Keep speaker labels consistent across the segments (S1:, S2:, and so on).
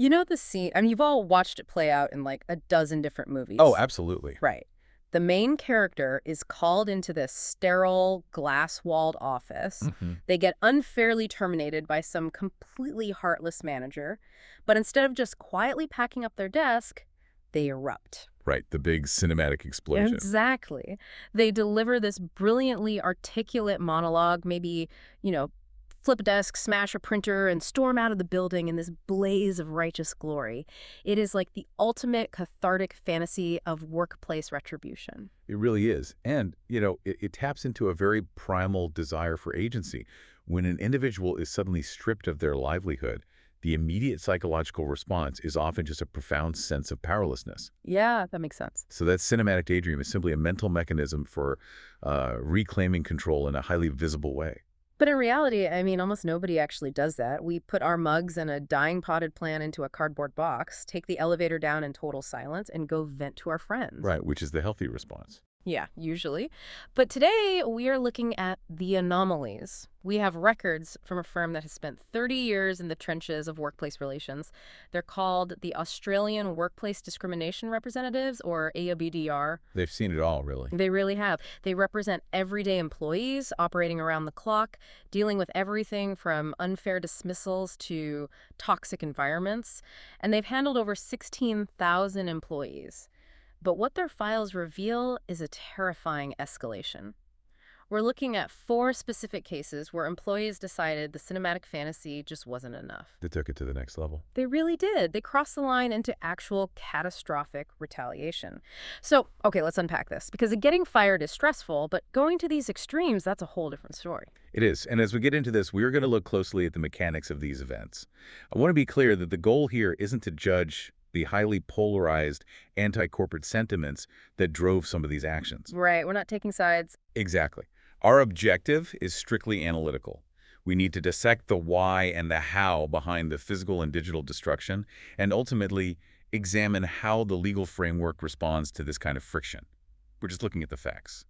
S1: You know the scene, I mean, you've all watched it play out in like a dozen different
S2: Oh,
S1: movies.
S2: absolutely.
S1: Right. The main character is called into this sterile, glass-walled office.
S2: Hmm.
S1: They get unfairly terminated by some completely heartless manager, but instead of just quietly packing up their desk, they erupt.
S2: Right, the big cinematic explosion.
S1: Exactly. They deliver this brilliantly articulate monologue, maybe, you know, flip a desk, smash a printer, and storm out of the building in this blaze of righteous glory. It is like the ultimate cathartic fantasy of workplace retribution.
S2: It really is. And, it taps into a very primal desire for agency. When an individual is suddenly stripped of their livelihood, the immediate psychological response is often just a profound sense of powerlessness.
S1: Yeah, that makes sense.
S2: So that cinematic daydream is simply a mental mechanism for reclaiming control in a highly visible way.
S1: But in reality, I mean, almost nobody actually does that. We put our mugs and a dying potted plant into a cardboard box, take the elevator down in total silence, and go vent to our friends.
S2: Right, which is the healthy response.
S1: Yeah, usually. But today we are looking at the anomalies. We have records from a firm that has spent 30 years in the trenches of workplace relations. They're called the Australian Workplace Discrimination Representatives, or AWDR.
S2: They've seen it all, really.
S1: They really have. They represent everyday employees operating around the clock, dealing with everything from unfair dismissals to toxic environments. And they've handled over 16,000 employees. But what their files reveal is a terrifying escalation. We're looking at 4 specific cases where employees decided the cinematic fantasy just wasn't enough.
S2: They took it to the next level.
S1: They really did. They crossed the line into actual catastrophic retaliation. So, okay, let's unpack this, because getting fired is stressful, but going to these extremes, that's a whole different story.
S2: It is. And as we get into this, we're going to look closely at the mechanics of these events. I want to be clear that the goal here isn't to judge the highly polarized anti-corporate sentiments that drove some of these actions.
S1: Right, we're not taking sides.
S2: Exactly. Our objective is strictly analytical. We need to dissect the why and the how behind the physical and digital destruction, and ultimately examine how the legal framework responds to this kind of friction. We're just looking at the facts.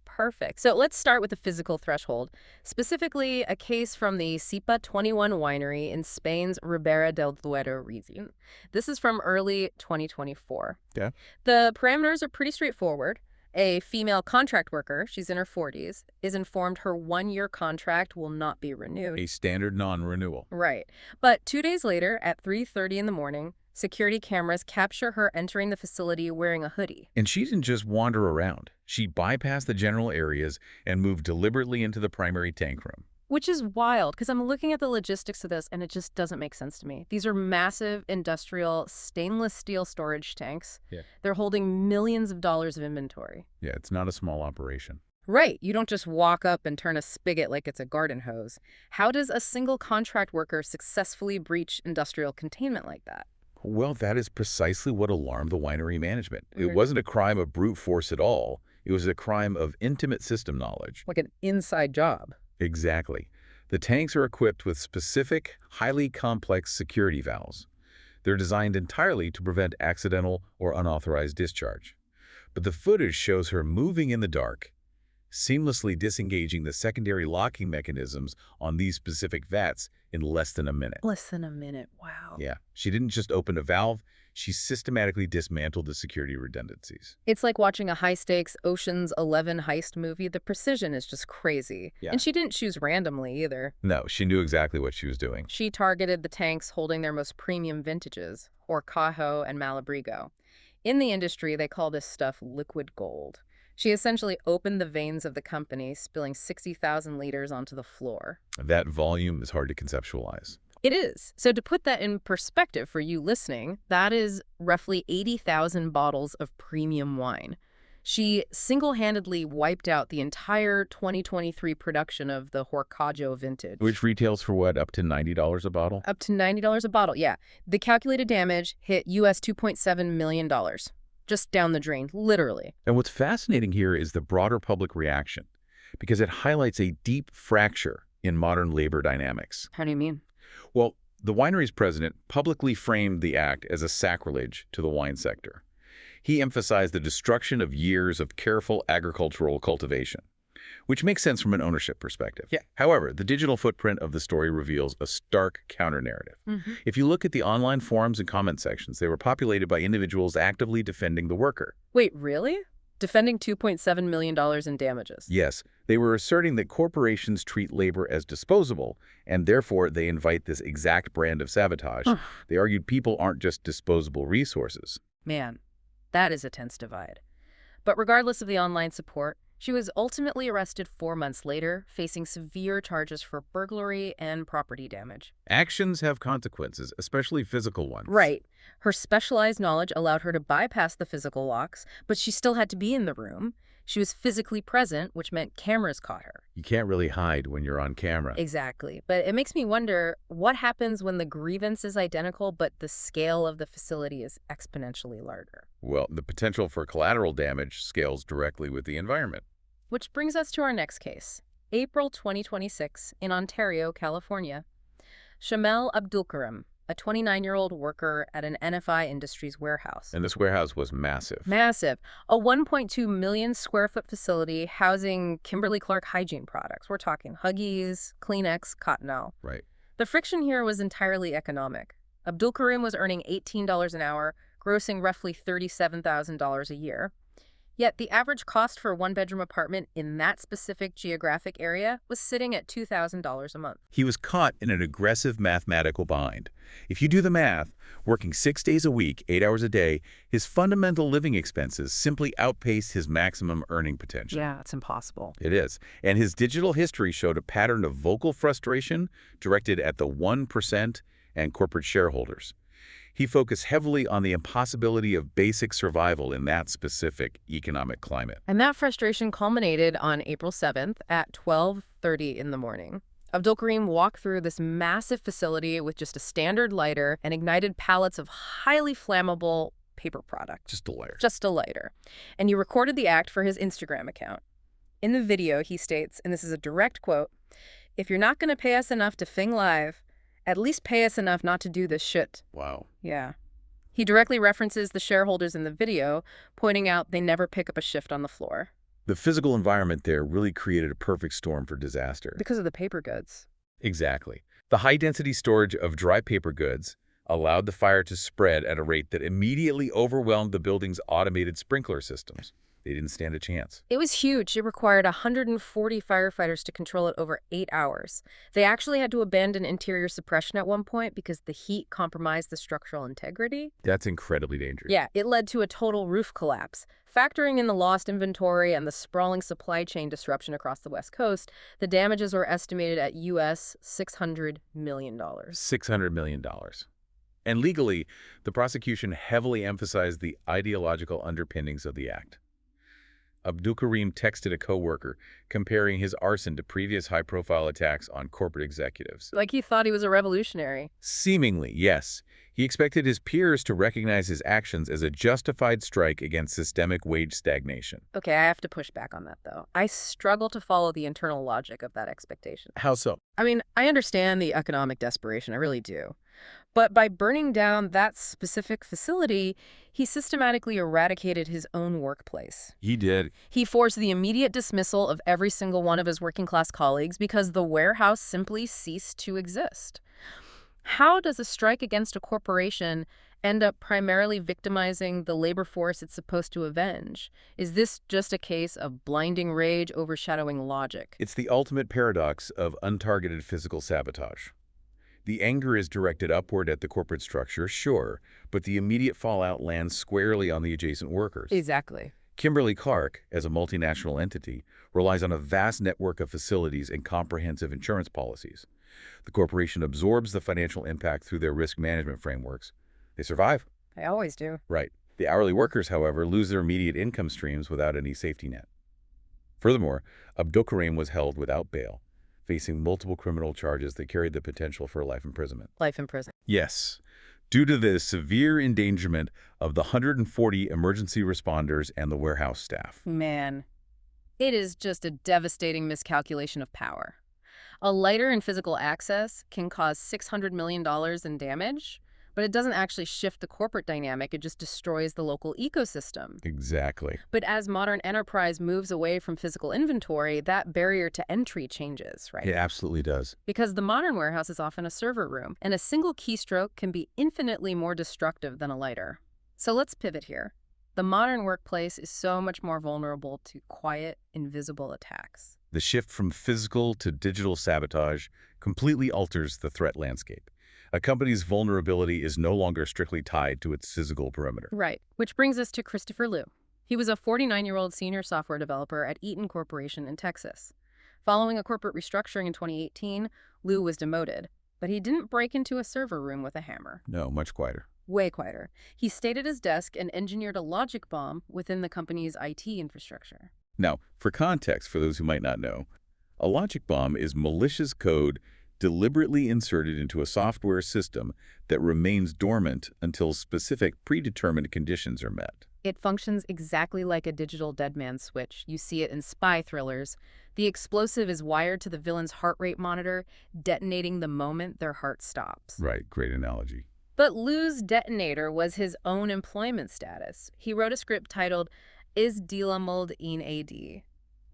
S1: Perfect. So let's start with the physical threshold, specifically a case from the Cipa 21 winery in Spain's Ribera del Duero region. This is from early 2024.
S2: Yeah.
S1: The parameters are pretty straightforward. A female contract worker, she's in her 40s, is informed her 1-year contract will not be renewed.
S2: A standard non-renewal.
S1: Right. But 2 days later, at 3:30 in the morning, security cameras capture her entering the facility wearing a hoodie.
S2: And she didn't just wander around. She bypassed the general areas and moved deliberately into the primary tank room.
S1: Which is wild, because I'm looking at the logistics of this, and it just doesn't make sense to me. These are massive industrial stainless steel storage tanks.
S2: Yeah.
S1: They're holding millions of dollars of inventory.
S2: Yeah, it's not a small operation.
S1: Right. You don't just walk up and turn a spigot like it's a garden hose. How does a single contract worker successfully breach industrial containment like that?
S2: Well, that is precisely what alarmed the winery management. It
S1: Okay.
S2: wasn't a crime of brute force at all. It was a crime of intimate system knowledge.
S1: Like an inside job.
S2: Exactly. The tanks are equipped with specific, highly complex security valves. They're designed entirely to prevent accidental or unauthorized discharge. But the footage shows her moving in the dark, seamlessly disengaging the secondary locking mechanisms on these specific vats in less than a minute.
S1: Less than a minute. Wow.
S2: Yeah, she didn't just open a valve, she systematically dismantled the security redundancies.
S1: It's like watching a high-stakes Ocean's 11 heist movie. The precision is just crazy.
S2: Yeah.
S1: And she didn't choose randomly either.
S2: No, she knew exactly what she was doing.
S1: She targeted the tanks holding their most premium vintages, Horcajo and Malabrigo. In the industry, they call this stuff liquid gold. She essentially opened the veins of the company, spilling 60,000 liters onto the floor.
S2: That volume is hard to conceptualize.
S1: It is. So to put that in perspective for you listening, that is roughly 80,000 bottles of premium wine. She single-handedly wiped out the entire 2023 production of the Horcajo vintage.
S2: Which retails for what, up to $90 a bottle?
S1: Up to $90 a bottle, yeah. The calculated damage hit US $2.7 million. Just down the drain, literally.
S2: And what's fascinating here is the broader public reaction, because it highlights a deep fracture in modern labor dynamics.
S1: How do you mean?
S2: Well, the winery's president publicly framed the act as a sacrilege to the wine sector. He emphasized the destruction of years of careful agricultural cultivation. which makes sense from an ownership perspective.
S3: Yeah.
S2: However, the digital footprint of the story reveals a stark counter-narrative. If you look at the online forums and comment sections, they were populated by individuals actively defending the worker.
S1: Wait, really? Defending $2.7 million in damages.
S2: Yes, they were asserting that corporations treat labor as disposable, and therefore they invite this exact brand of sabotage. They argued people aren't just disposable resources.
S1: Man, that is a tense divide. But regardless of the online support, she was ultimately arrested 4 months later, facing severe charges for burglary and property damage.
S2: Actions have consequences, especially physical ones.
S1: Right. Her specialized knowledge allowed her to bypass the physical locks, but she still had to be in the room. She was physically present, which meant cameras caught her.
S2: You can't really hide when you're on camera.
S1: Exactly. But it makes me wonder, what happens when the grievance is identical, but the scale of the facility is exponentially larger?
S2: Well, the potential for collateral damage scales directly with the environment.
S1: Which brings us to our next case. April 2026 in Ontario, California. Shamel Abdulkarim, a 29-year-old worker at an NFI Industries warehouse.
S2: And this warehouse was massive.
S1: Massive. A 1.2 million square foot facility housing Kimberly-Clark hygiene products. We're talking Huggies, Kleenex, Cottonelle.
S2: Right.
S1: The friction here was entirely economic. Abdulkarim was earning $18 an hour, grossing roughly $37,000 a year. Yet the average cost for a one-bedroom apartment in that specific geographic area was sitting at $2,000 a month.
S2: He was caught in an aggressive mathematical bind. If you do the math, working 6 days a week, 8 hours a day, his fundamental living expenses simply outpaced his maximum earning potential.
S1: Yeah, it's impossible.
S2: It is. And his digital history showed a pattern of vocal frustration directed at the 1% and corporate shareholders. He focused heavily on the impossibility of basic survival in that specific economic climate.
S1: And that frustration culminated on April 7th at 12:30 in the morning. Abdulkarim walked through this massive facility with just a standard lighter and ignited pallets of highly flammable paper product.
S2: Just a liar.
S1: Just a lighter. And he recorded the act for his Instagram account. In the video, he states, and this is a direct quote, "If you're not going to pay us enough to Fing Live, at least pay us enough not to do this shit."
S2: Wow.
S1: Yeah. He directly references the shareholders in the video, pointing out they never pick up a shift on the floor.
S2: The physical environment there really created a perfect storm for disaster.
S1: Because of the paper goods.
S2: Exactly. The high-density storage of dry paper goods allowed the fire to spread at a rate that immediately overwhelmed the building's automated sprinkler systems. They didn't stand a chance.
S1: It was huge. It required 140 firefighters to control it over 8 hours. They actually had to abandon interior suppression at one point because the heat compromised the structural integrity.
S2: That's incredibly dangerous.
S1: Yeah, it led to a total roof collapse. Factoring in the lost inventory and the sprawling supply chain disruption across the West Coast, the damages were estimated at US $600 million.
S2: $600 million. And legally, the prosecution heavily emphasized the ideological underpinnings of the act. Abdulkarim texted a coworker, comparing his arson to previous high-profile attacks on corporate executives.
S1: Like he thought he was a revolutionary.
S2: Seemingly, yes. He expected his peers to recognize his actions as a justified strike against systemic wage stagnation.
S1: Okay, I have to push back on that, though. I struggle to follow the internal logic of that expectation.
S2: How so?
S1: I mean, I understand the economic desperation, I really do. But by burning down that specific facility, he systematically eradicated his own workplace.
S2: He did.
S1: He forced the immediate dismissal of every single one of his working-class colleagues because the warehouse simply ceased to exist. How does a strike against a corporation end up primarily victimizing the labor force it's supposed to avenge? Is this just a case of blinding rage overshadowing logic?
S2: It's the ultimate paradox of untargeted physical sabotage. The anger is directed upward at the corporate structure, sure, but the immediate fallout lands squarely on the adjacent workers.
S1: Exactly.
S2: Kimberly-Clark, as a multinational entity, relies on a vast network of facilities and comprehensive insurance policies. The corporation absorbs the financial impact through their risk management frameworks. They survive.
S1: I always do.
S2: Right. The hourly workers, however, lose their immediate income streams without any safety net. Furthermore, Abdulkarim was held without bail, facing multiple criminal charges that carried the potential for life imprisonment.
S1: Life in prison.
S2: Yes, due to the severe endangerment of the 140 emergency responders and the warehouse staff.
S1: Man, it is just a devastating miscalculation of power. A lighter in physical access can cause $600 million in damage, but it doesn't actually shift the corporate dynamic. It just destroys the local ecosystem.
S2: Exactly.
S1: But as modern enterprise moves away from physical inventory, that barrier to entry changes, right?
S2: It absolutely does.
S1: Because the modern warehouse is often a server room, and a single keystroke can be infinitely more destructive than a lighter. So let's pivot here. The modern workplace is so much more vulnerable to quiet, invisible attacks.
S2: The shift from physical to digital sabotage completely alters the threat landscape. A company's vulnerability is no longer strictly tied to its physical perimeter.
S1: Right. Which brings us to Christopher Liu. He was a 49-year-old senior software developer at Eaton Corporation in Texas. Following a corporate restructuring in 2018, Liu was demoted, but he didn't break into a server room with a hammer.
S2: No, much quieter.
S1: Way quieter. He stayed at his desk and engineered a logic bomb within the company's IT infrastructure.
S2: Now, for context, for those who might not know, a logic bomb is malicious code deliberately inserted into a software system that remains dormant until specific predetermined conditions are met.
S1: It functions exactly like a digital dead man switch. You see it in spy thrillers. The explosive is wired to the villain's heart rate monitor, detonating the moment their heart stops.
S2: Right, great analogy.
S1: But Liu's detonator was his own employment status. He wrote a script titled Is disgruntled in AD?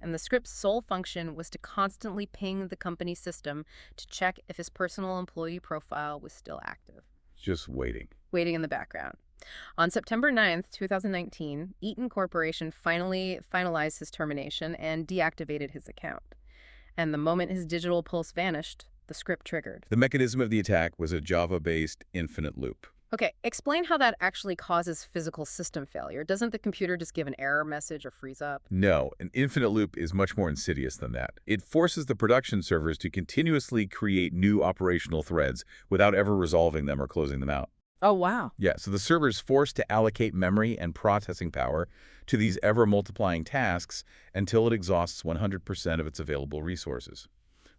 S1: And the script's sole function was to constantly ping the company system to check if his personal employee profile was still active.
S2: Just waiting.
S1: Waiting in the background. On September 9th, 2019, Eaton Corporation finally finalized his termination and deactivated his account. And the moment his digital pulse vanished, the script triggered.
S2: The mechanism of the attack was a Java-based infinite loop.
S1: Okay, explain how that actually causes physical system failure. Doesn't the computer just give an error message or freeze up?
S2: No, an infinite loop is much more insidious than that. It forces the production servers to continuously create new operational threads without ever resolving them or closing them out.
S1: Oh, wow.
S2: Yeah, so the server's forced to allocate memory and processing power to these ever-multiplying tasks until it exhausts 100% of its available resources.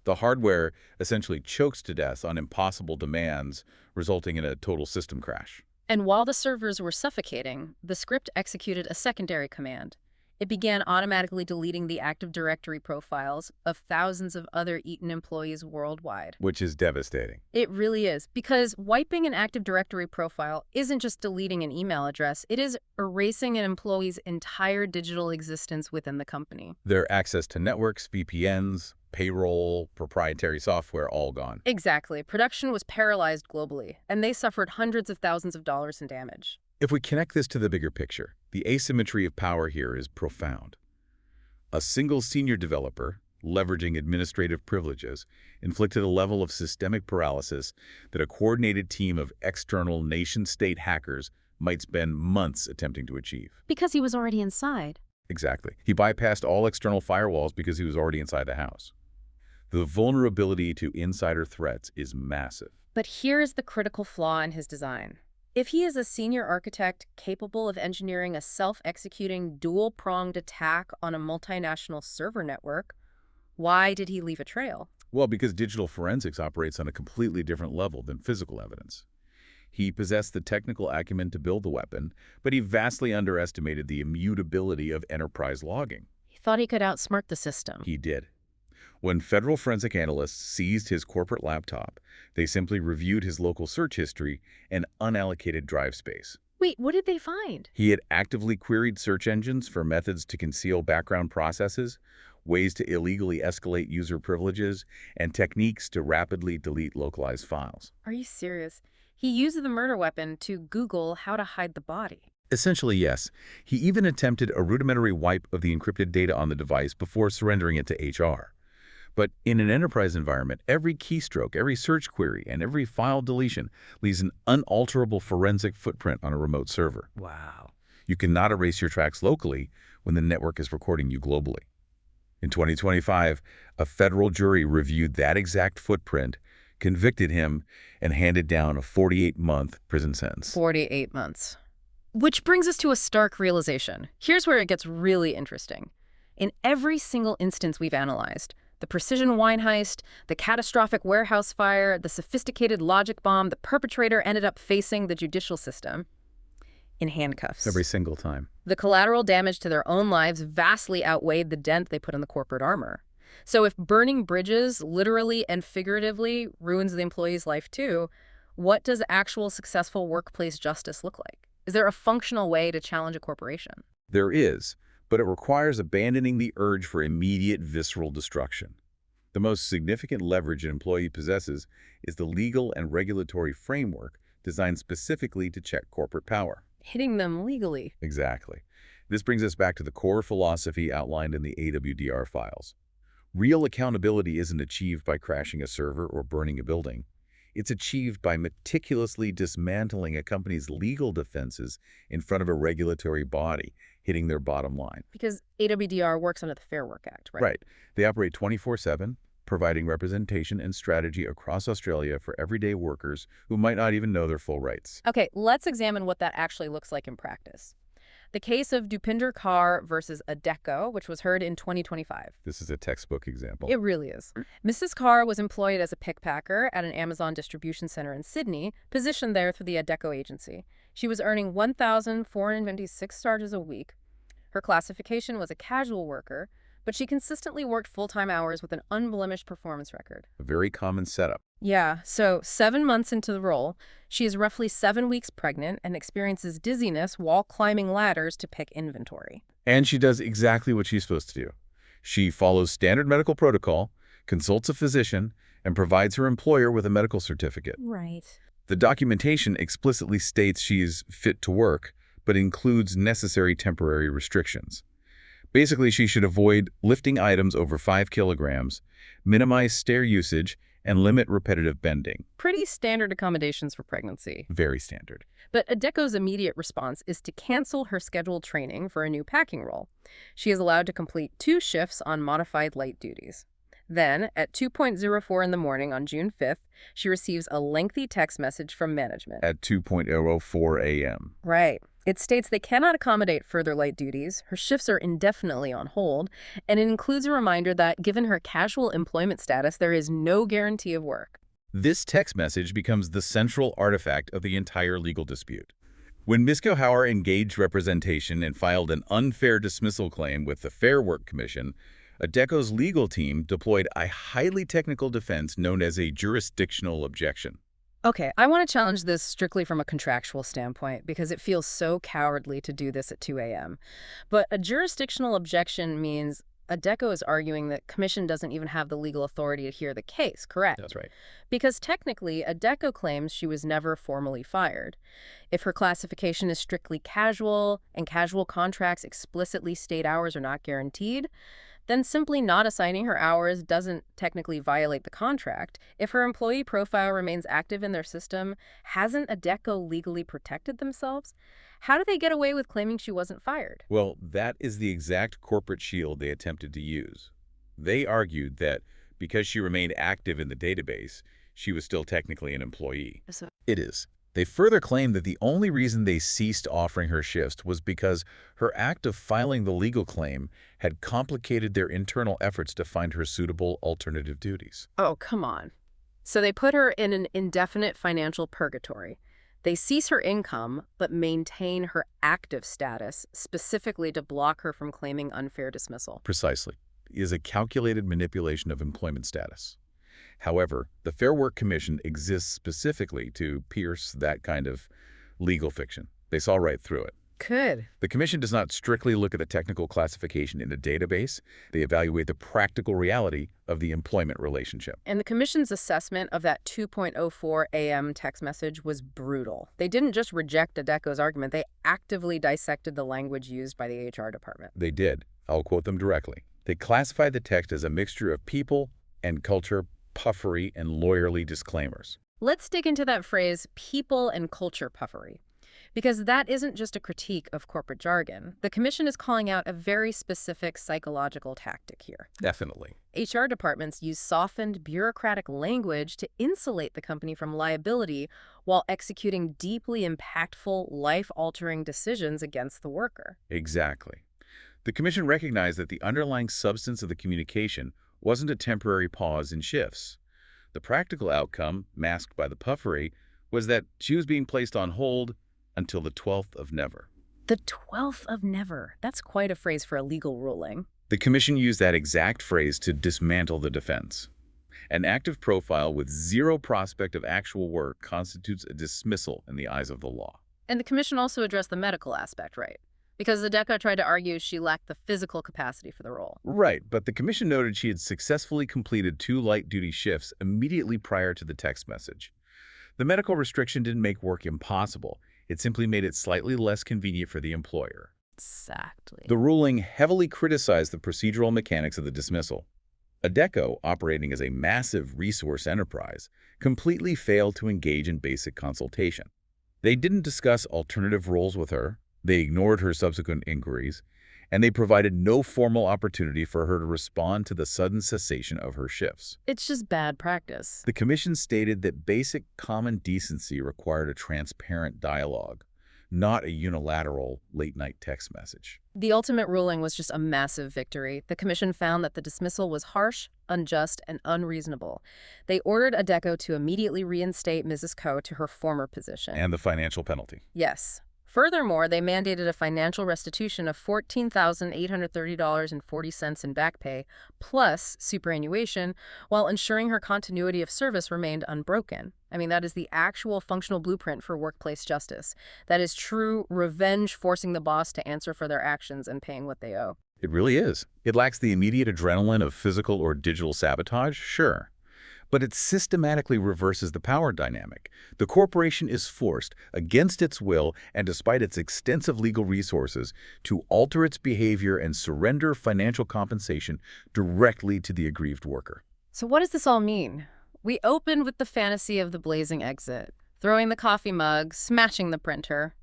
S2: The hardware essentially chokes to death on impossible demands, resulting in a total system crash.
S1: And while the servers were suffocating, the script executed a secondary command. It began automatically deleting the Active Directory profiles of thousands of other Eaton employees worldwide.
S2: Which is devastating.
S1: It really is, because wiping an Active Directory profile isn't just deleting an email address, it is erasing an employee's entire digital existence within the company.
S2: Their access to networks, VPNs, payroll, proprietary software, all gone.
S1: Exactly. Production was paralyzed globally, and they suffered hundreds of thousands of dollars in damage.
S2: If we connect this to the bigger picture, the asymmetry of power here is profound. A single senior developer, leveraging administrative privileges, inflicted a level of systemic paralysis that a coordinated team of external nation-state hackers might spend months attempting to achieve.
S1: Because he was already inside.
S2: Exactly. He bypassed all external firewalls because he was already inside the house. The vulnerability to insider threats is massive.
S1: But here is the critical flaw in his design. If he is a senior architect capable of engineering a self-executing dual-pronged attack on a multinational server network, why did he leave a trail?
S2: Well, because digital forensics operates on a completely different level than physical evidence. He possessed the technical acumen to build the weapon, but he vastly underestimated the immutability of enterprise logging.
S1: He thought he could outsmart the system.
S2: He did. When federal forensic analysts seized his corporate laptop, they simply reviewed his local search history and unallocated drive space.
S1: Wait, what did they find?
S2: He had actively queried search engines for methods to conceal background processes, ways to illegally escalate user privileges, and techniques to rapidly delete localized files.
S1: Are you serious? He used the murder weapon to Google how to hide the body.
S2: Essentially, yes. He even attempted a rudimentary wipe of the encrypted data on the device before surrendering it to HR. But in an enterprise environment, every keystroke, every search query, and every file deletion leaves an unalterable forensic footprint on a remote server.
S1: Wow.
S2: You cannot erase your tracks locally when the network is recording you globally. In 2025, a federal jury reviewed that exact footprint, convicted him, and handed down a 48-month prison sentence.
S1: 48 months. Which brings us to a stark realization. Here's where it gets really interesting. In every single instance we've analyzed, the precision wine heist, the catastrophic warehouse fire, the sophisticated logic bomb, the perpetrator ended up facing the judicial system in handcuffs.
S2: Every single time.
S1: The collateral damage to their own lives vastly outweighed the dent they put in the corporate armor. So if burning bridges literally and figuratively ruins the employee's life too, What does actual successful workplace justice look like? Is there a functional way to challenge a corporation?
S2: There is, but it requires abandoning the urge for immediate visceral destruction. The most significant leverage an employee possesses is the legal and regulatory framework designed specifically to check corporate power.
S1: Hitting them legally.
S2: Exactly. This brings us back to the core philosophy outlined in the AWDR files. Real accountability isn't achieved by crashing a server or burning a building. It's achieved by meticulously dismantling a company's legal defenses in front of a regulatory body, hitting their bottom line.
S1: Because AWDR works under the Fair Work Act, right?
S2: Right. They operate 24/7, providing representation and strategy across Australia for everyday workers who might not even know their full rights.
S1: Okay, let's examine what that actually looks like in practice. The case of Dupinder Kaur versus Adecco, which was heard in 2025.
S2: This is a textbook example.
S1: It really is. Mrs. Kaur was employed as a pickpacker at an Amazon distribution center in Sydney, positioned there through the Adecco agency. She was earning 1,426 charges a week. Her classification was a casual worker, but she consistently worked full-time hours with an unblemished performance record.
S2: A very common setup.
S1: Yeah, so 7 months into the role, she is roughly 7 weeks pregnant and experiences dizziness while climbing ladders to pick inventory.
S2: And she does exactly what she's supposed to do. She follows standard medical protocol, consults a physician, and provides her employer with a medical certificate.
S1: Right.
S2: The documentation explicitly states she is fit to work, but includes necessary temporary restrictions. Basically, she should avoid lifting items over 5 kilograms, minimize stair usage, and limit repetitive bending.
S1: Pretty standard accommodations for pregnancy.
S2: Very standard.
S1: But Adecco's immediate response is to cancel her scheduled training for a new packing role. She is allowed to complete 2 shifts on modified light duties. Then, at 2:04 in the morning on June 5th, she receives a lengthy text message from management.
S2: At 2:04 a.m.
S1: Right. It states they cannot accommodate further light duties, her shifts are indefinitely on hold, and it includes a reminder that, given her casual employment status, there is no guarantee of work.
S2: This text message becomes the central artifact of the entire legal dispute. When Ms. Hauer engaged representation and filed an unfair dismissal claim with the Fair Work Commission, Adecco's legal team deployed a highly technical defense known as a jurisdictional objection.
S1: Okay, I want to challenge this strictly from a contractual standpoint because it feels so cowardly to do this at 2 a.m. But a jurisdictional objection means Adecco is arguing that Commission doesn't even have the legal authority to hear the case, correct?
S2: That's right.
S1: Because technically, Adecco claims she was never formally fired. If her classification is strictly casual and casual contracts explicitly state hours are not guaranteed, then simply not assigning her hours doesn't technically violate the contract. If her employee profile remains active in their system, hasn't Adecco legally protected themselves? How do they get away with claiming she wasn't fired?
S2: Well, that is the exact corporate shield they attempted to use. They argued that because she remained active in the database, she was still technically an employee. It is. They further claimed that the only reason they ceased offering her shifts was because her act of filing the legal claim had complicated their internal efforts to find her suitable alternative duties.
S1: Oh, come on. So they put her in an indefinite financial purgatory. They cease her income, but maintain her active status, specifically to block her from claiming unfair dismissal.
S2: Precisely. It is a calculated manipulation of employment status. However, the Fair Work Commission exists specifically to pierce that kind of legal fiction. They saw right through it.
S1: Good.
S2: The Commission does not strictly look at the technical classification in a database. They evaluate the practical reality of the employment relationship.
S1: And the Commission's assessment of that 2:04 a.m. text message was brutal. They didn't just reject Adecco's argument, they actively dissected the language used by the HR department.
S2: They did. I'll quote them directly. They classified the text as a mixture of people and culture, puffery, and lawyerly disclaimers.
S1: Let's dig into that phrase, people and culture puffery. Because that isn't just a critique of corporate jargon. The Commission is calling out a very specific psychological tactic here.
S2: Definitely.
S1: HR departments use softened, bureaucratic language to insulate the company from liability while executing deeply impactful, life-altering decisions against the worker.
S2: Exactly. The Commission recognized that the underlying substance of the communication wasn't a temporary pause in shifts. The practical outcome, masked by the puffery, was that she was being placed on hold until the 12th of never.
S1: The 12th of never. That's quite a phrase for a legal ruling.
S2: The Commission used that exact phrase to dismantle the defense. An active profile with zero prospect of actual work constitutes a dismissal in the eyes of the law.
S1: And the commission also addressed the medical aspect, right? Because the DECA tried to argue she lacked the physical capacity for the role.
S2: Right, but the commission noted she had successfully completed 2 light-duty shifts immediately prior to the text message. The medical restriction didn't make work impossible. It simply made it slightly less convenient for the employer.
S1: Exactly.
S2: The ruling heavily criticized the procedural mechanics of the dismissal. Adecco, operating as a massive resource enterprise, completely failed to engage in basic consultation. They didn't discuss alternative roles with her, they ignored her subsequent inquiries, and they provided no formal opportunity for her to respond to the sudden cessation of her shifts.
S1: It's just bad practice.
S2: The commission stated that basic common decency required a transparent dialogue, not a unilateral late-night text message.
S1: The ultimate ruling was just a massive victory. The commission found that the dismissal was harsh, unjust, and unreasonable. They ordered Adecco to immediately reinstate Mrs. Coe to her former position.
S2: And the financial penalty.
S1: Yes. Furthermore, they mandated a financial restitution of $14,830.40 in back pay, plus superannuation, while ensuring her continuity of service remained unbroken. I mean, that is the actual functional blueprint for workplace justice. That is true revenge, forcing the boss to answer for their actions and paying what they owe.
S2: It really is. It lacks the immediate adrenaline of physical or digital sabotage, sure. But it systematically reverses the power dynamic. The corporation is forced, against its will and despite its extensive legal resources, to alter its behavior and surrender financial compensation directly to the aggrieved worker.
S1: So what does this all mean? We opened with the fantasy of the blazing exit, throwing the coffee mug, smashing the printer.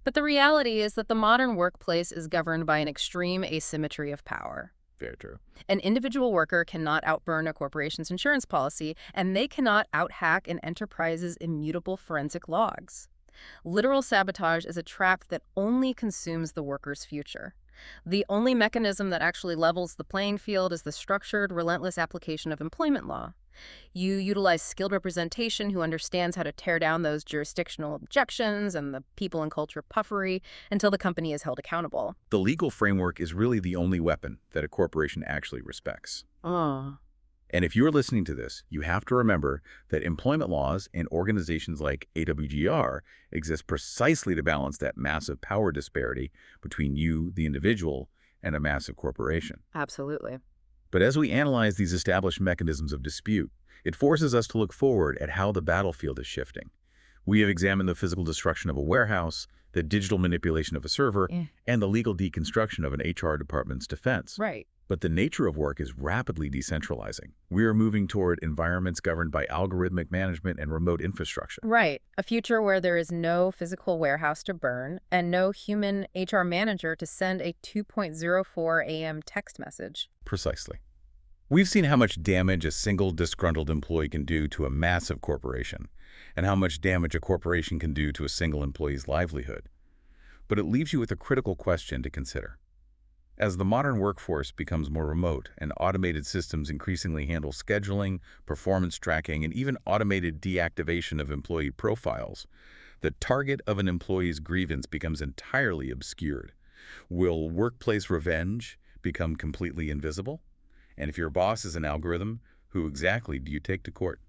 S1: But the reality is that the modern workplace is governed by an extreme asymmetry of power.
S2: Very true.
S1: An individual worker cannot outburn a corporation's insurance policy, and they cannot outhack an enterprise's immutable forensic logs. Literal sabotage is a trap that only consumes the worker's future. The only mechanism that actually levels the playing field is the structured, relentless application of employment law. You utilize skilled representation who understands how to tear down those jurisdictional objections and the people and culture puffery until the company is held accountable.
S2: The legal framework is really the only weapon that a corporation actually respects.
S1: Oh.
S2: And if you're listening to this, you have to remember that employment laws and organizations like AWGR exist precisely to balance that massive power disparity between you, the individual, and a massive corporation.
S1: Absolutely.
S2: But as we analyze these established mechanisms of dispute, it forces us to look forward at how the battlefield is shifting. We have examined the physical destruction of a warehouse, the digital manipulation of a server, and the legal deconstruction of an HR department's defense.
S1: Right.
S2: But the nature of work is rapidly decentralizing. We are moving toward environments governed by algorithmic management and remote infrastructure.
S1: Right. A future where there is no physical warehouse to burn and no human HR manager to send a 2.04 a.m. text message.
S2: Precisely. We've seen how much damage a single disgruntled employee can do to a massive corporation, and how much damage a corporation can do to a single employee's livelihood. But it leaves you with a critical question to consider. As the modern workforce becomes more remote and automated systems increasingly handle scheduling, performance tracking, and even automated deactivation of employee profiles, the target of an employee's grievance becomes entirely obscured. Will workplace revenge become completely invisible? And if your boss is an algorithm, who exactly do you take to court?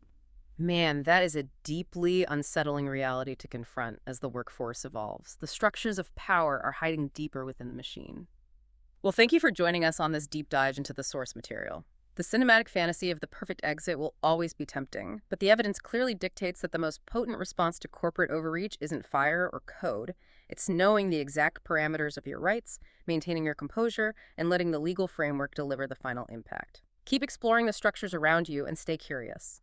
S1: Man, that is a deeply unsettling reality to confront as the workforce evolves. The structures of power are hiding deeper within the machine. Well, thank you for joining us on this deep dive into the source material. The cinematic fantasy of the perfect exit will always be tempting, but the evidence clearly dictates that the most potent response to corporate overreach isn't fire or code. It's knowing the exact parameters of your rights, maintaining your composure, and letting the legal framework deliver the final impact. Keep exploring the structures around you and stay curious.